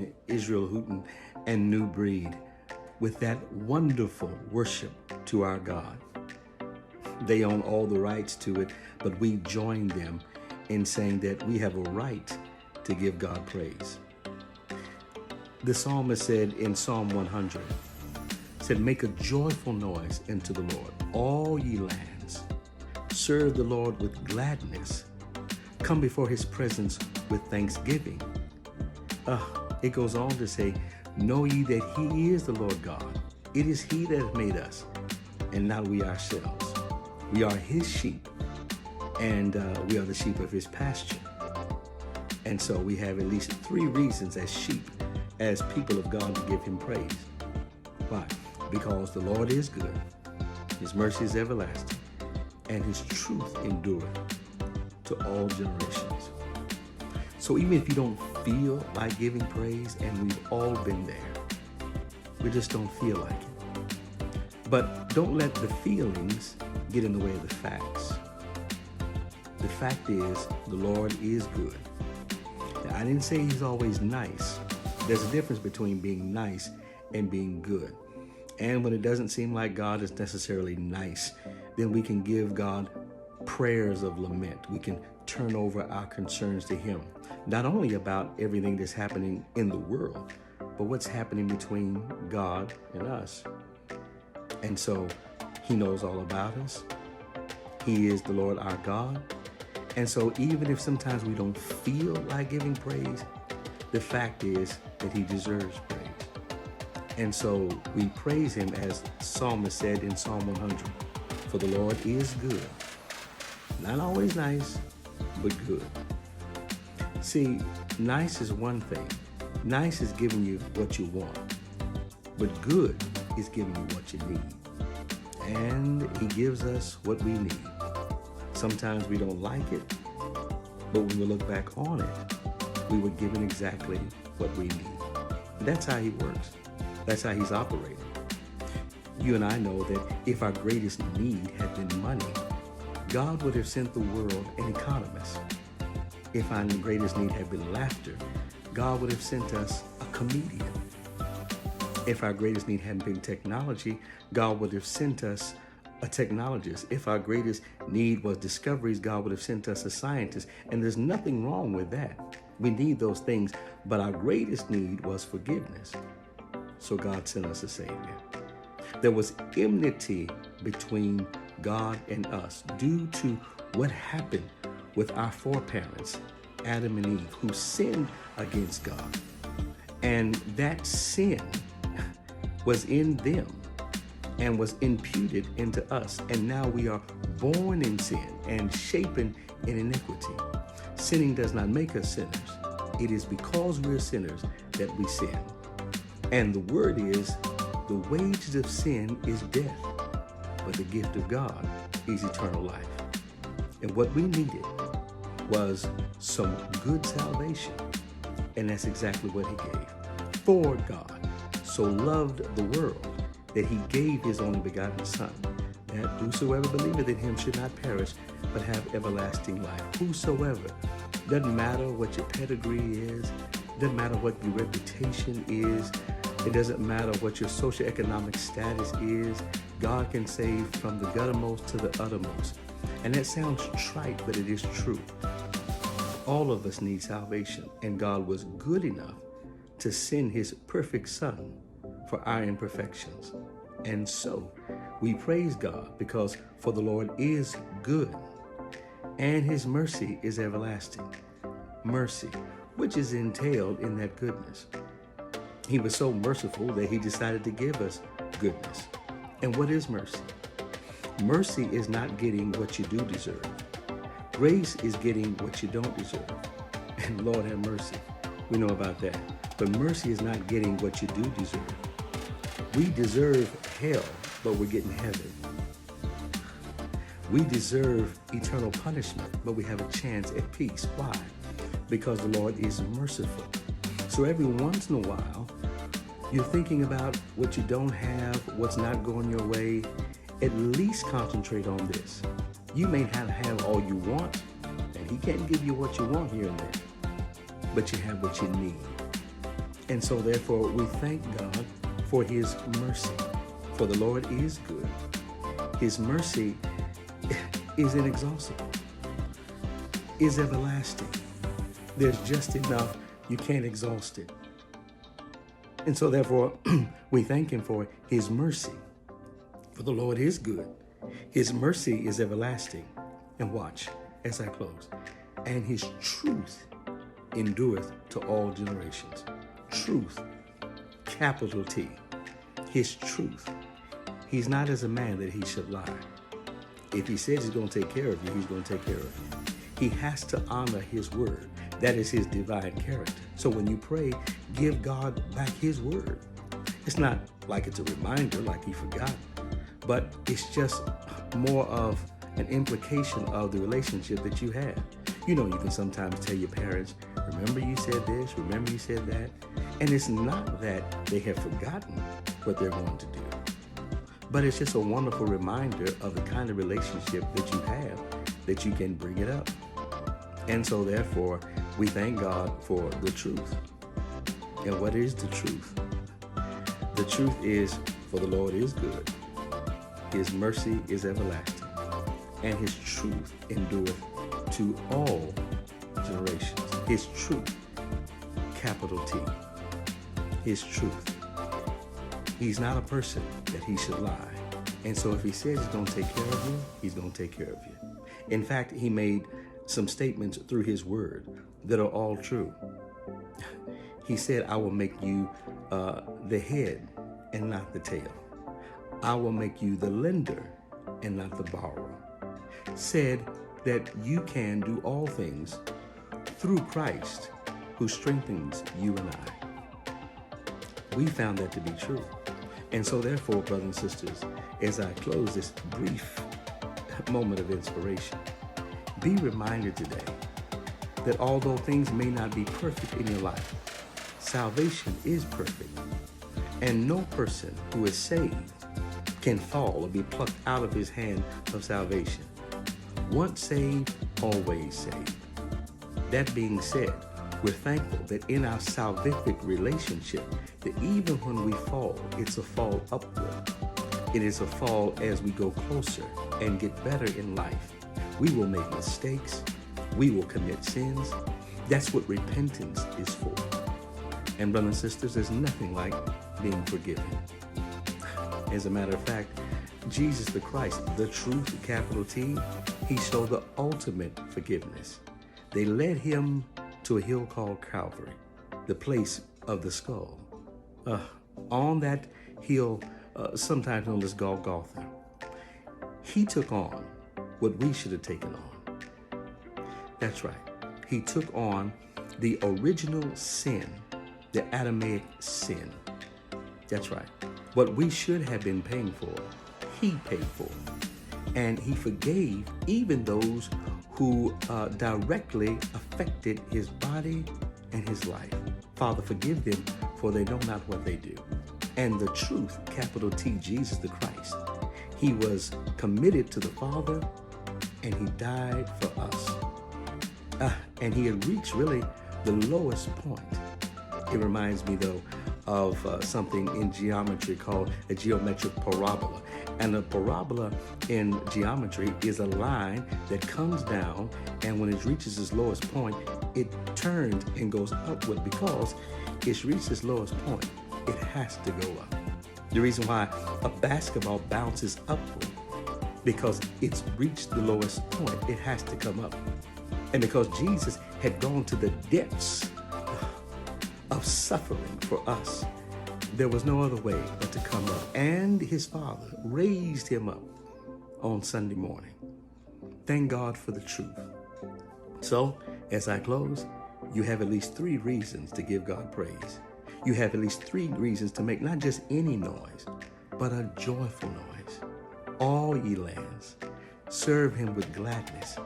in Israel Houghton and New Breed with that wonderful worship to our God. They own all the rights to it, but we join them in saying that we have a right to give God praise. The psalmist said in Psalm 100, said, "Make a joyful noise unto the Lord, all ye lands. Serve the Lord with gladness. Come before his presence with thanksgiving." It goes on to say, "Know ye that he is the Lord God. It is he that hath made us, and not we ourselves. We are his sheep, and we are the sheep of his pasture." And so we have at least 3 reasons as sheep, as people of God, to give him praise. Why? Because the Lord is good, his mercy is everlasting, and his truth endureth to all generations. So even if you don't feel like giving praise, and we've all been there, we just don't feel like it. But don't let the feelings get in the way of the facts. The fact is, the Lord is good. Now, I didn't say he's always nice. There's a difference between being nice and being good. And when it doesn't seem like God is necessarily nice, then we can give God prayers of lament. We can turn over our concerns to him, not only about everything that's happening in the world, but what's happening between God and us. And so he knows all about us. He is the Lord our God. And so even if sometimes we don't feel like giving praise, the fact is that he deserves praise. And so we praise him, as the psalmist said in Psalm 100, "For the Lord is good." Not always nice, but good. See, nice is one thing. Nice is giving you what you want. But good is giving you what you need. And he gives us what we need. Sometimes we don't like it, but when we look back on it, we were given exactly what we need. That's how he works. That's how he's operating. You and I know that if our greatest need had been money, God would have sent the world an economist. If our greatest need had been laughter, God would have sent us a comedian. If our greatest need hadn't been technology, God would have sent us a technologist. If our greatest need was discoveries, God would have sent us a scientist. And there's nothing wrong with that. We need those things, but our greatest need was forgiveness. So God sent us a Savior. There was enmity between God and us due to what happened with our foreparents, Adam and Eve, who sinned against God. And that sin was in them and was imputed into us. And now we are born in sin and shapen in iniquity. Sinning does not make us sinners. It is because we're sinners that we sin. And the word is, the wages of sin is death, but the gift of God is eternal life. And what we needed was some good salvation. And that's exactly what he gave. For God so loved the world that he gave his only begotten Son, that whosoever believeth in him should not perish, but have everlasting life. Whosoever. Doesn't matter what your pedigree is. Doesn't matter what your reputation is. It doesn't matter what your socioeconomic status is. God can save from the guttermost to the uttermost. And that sounds trite, but it is true. All of us need salvation, and God was good enough to send his perfect Son for our imperfections. And so we praise God, because for the Lord is good, and his mercy is everlasting. Mercy, which is entailed in that goodness. He was so merciful that he decided to give us goodness. And what is mercy? Mercy is not getting what you do deserve. Grace is getting what you don't deserve. And Lord have mercy, we know about that. But mercy is not getting what you do deserve. We deserve hell, but we're getting heaven. We deserve eternal punishment, but we have a chance at peace. Why? Because the Lord is merciful. So every once in a while, you're thinking about what you don't have, what's not going your way. At least concentrate on this. You may not have all you want, and he can't give you what you want here and there, but you have what you need. And so therefore we thank God for his mercy. For the Lord is good. His mercy is inexhaustible, is everlasting. There's just enough, you can't exhaust it. And so therefore we thank him for his mercy. For the Lord is good. His mercy is everlasting. And watch as I close. And his truth endureth to all generations. Truth, capital T. His truth. He's not as a man that he should lie. If he says he's going to take care of you, he's going to take care of you. He has to honor his word. That is his divine character. So when you pray, give God back his word. It's not like it's a reminder, like he forgot, but it's just more of an implication of the relationship that you have. You know, you can sometimes tell your parents, remember you said this, remember you said that. And it's not that they have forgotten what they're going to do, but it's just a wonderful reminder of the kind of relationship that you have, that you can bring it up. And so therefore, we thank God for the truth. And what is the truth? The truth is, for the Lord is good. His mercy is everlasting, and his truth endureth to all generations. His truth, capital T. His truth. He's not a person that he should lie. And so if he says he's going to take care of you, he's going to take care of you. In fact, he made some statements through his word that are all true. He said, I will make you the head and not the tail. I will make you the lender and not the borrower. Said that you can do all things through Christ who strengthens you and I. We found that to be true. And so therefore, brothers and sisters, as I close this brief moment of inspiration, be reminded today that although things may not be perfect in your life, salvation is perfect. And no person who is saved can fall or be plucked out of his hand of salvation. Once saved, always saved. That being said, we're thankful that in our salvific relationship, that even when we fall, it's a fall upward. It is a fall as we go closer and get better in life. We will make mistakes. We will commit sins. That's what repentance is for. And brothers and sisters, there's nothing like being forgiven. As a matter of fact, Jesus the Christ, the truth, capital T, he showed the ultimate forgiveness. They led him to a hill called Calvary, the place of the skull. On that hill, sometimes known as Golgotha, he took on what we should have taken on. That's right. He took on the original sin, the Adamic sin. That's right. What we should have been paying for, he paid for. And he forgave even those who directly affected his body and his life. Father, forgive them, for they know not what they do. And the truth, capital T, Jesus the Christ, he was committed to the Father, and he died for us. And he had reached really the lowest point. It reminds me, though, of something in geometry called a geometric parabola. And a parabola in geometry is a line that comes down, and when it reaches its lowest point, it turns and goes upward. Because it's reached its lowest point, it has to go up. The reason why a basketball bounces upward, because it's reached the lowest point, it has to come up. And because Jesus had gone to the depths of suffering for us, there was no other way but to come up. And his Father raised him up on Sunday morning. Thank God for the truth. So, as I close, you have at least 3 reasons to give God praise. You have at least 3 reasons to make not just any noise, but a joyful noise. All ye lands, serve him with gladness.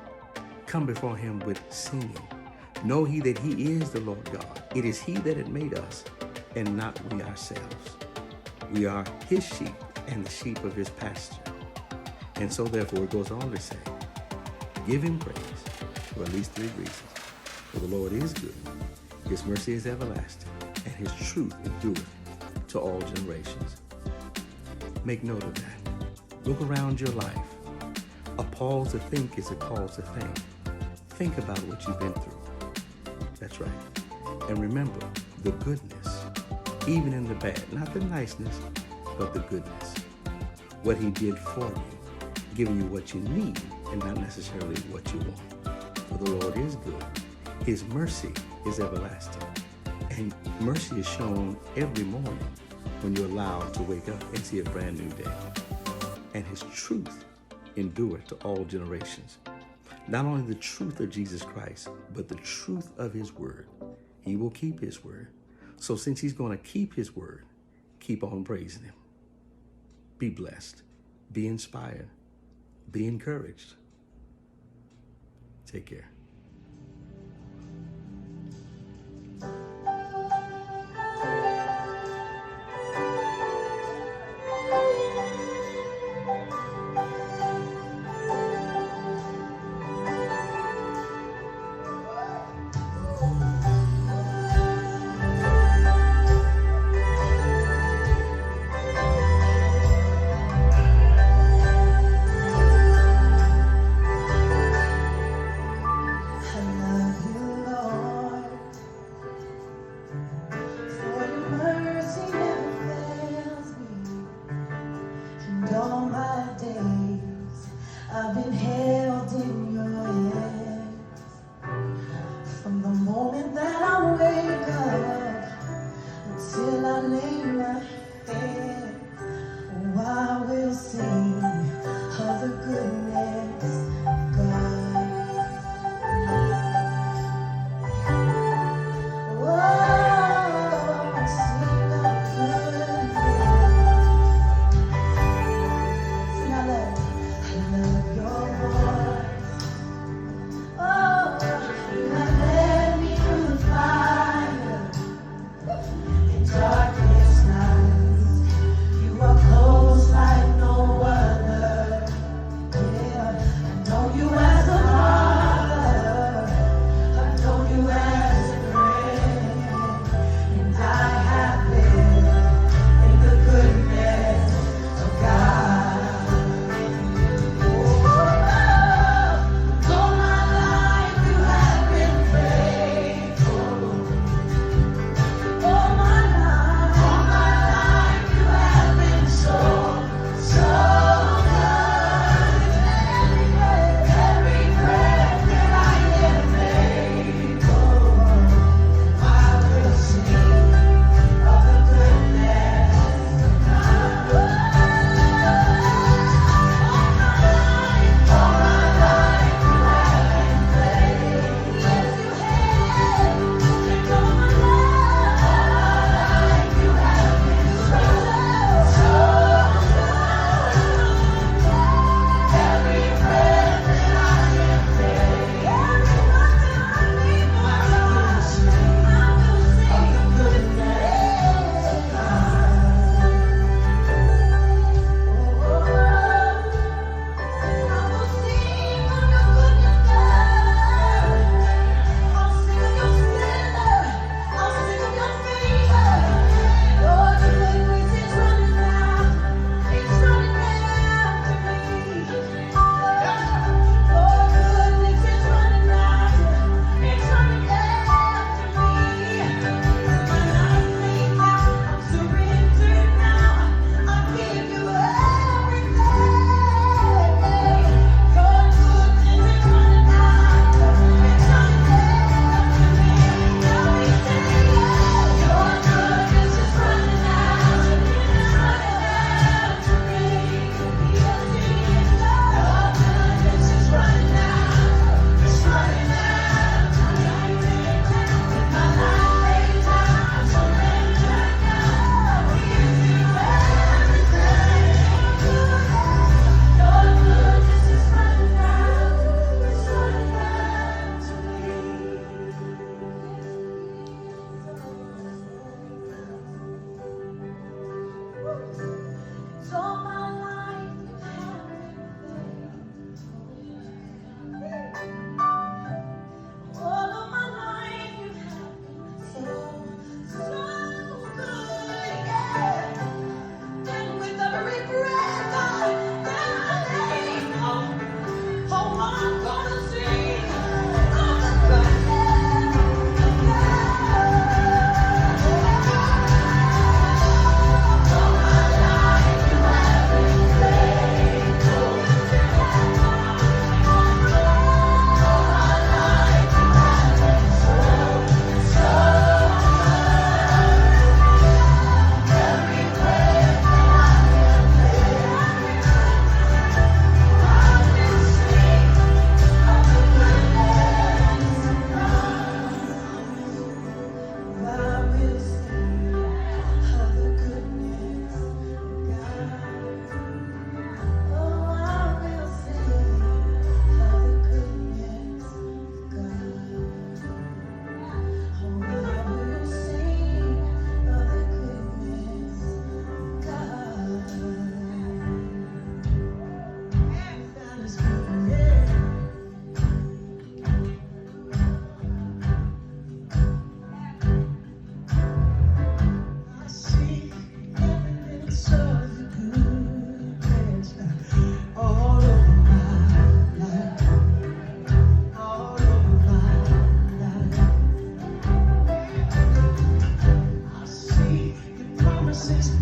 Come before him with singing. Know ye that he is the Lord God. It is he that had made us, and not we ourselves. We are his sheep and the sheep of his pasture. And so therefore it goes on to say, give him praise for at least 3 reasons. For the Lord is good. His mercy is everlasting, and his truth endureth to all generations. Make note of that. Look around your life. A pause to think is a cause to think. Think about what you've been through. That's right. And remember the goodness, even in the bad, not the niceness, but the goodness. What he did for you, giving you what you need and not necessarily what you want. For the Lord is good. His mercy is everlasting. And mercy is shown every morning when you're allowed to wake up and see a brand new day. And his truth endureth to all generations. Not only the truth of Jesus Christ, but the truth of his word. He will keep his word. So since he's going to keep his word, keep on praising him. Be blessed. Be inspired. Be encouraged. Take care. All my days I've been held in your hands. From the moment that I wake up until I lay my head, oh, I will sing of the goodness of God. Oh, sing of goodness. I love your voice. Oh, you have led me through the fire and darkest nights. Jesus.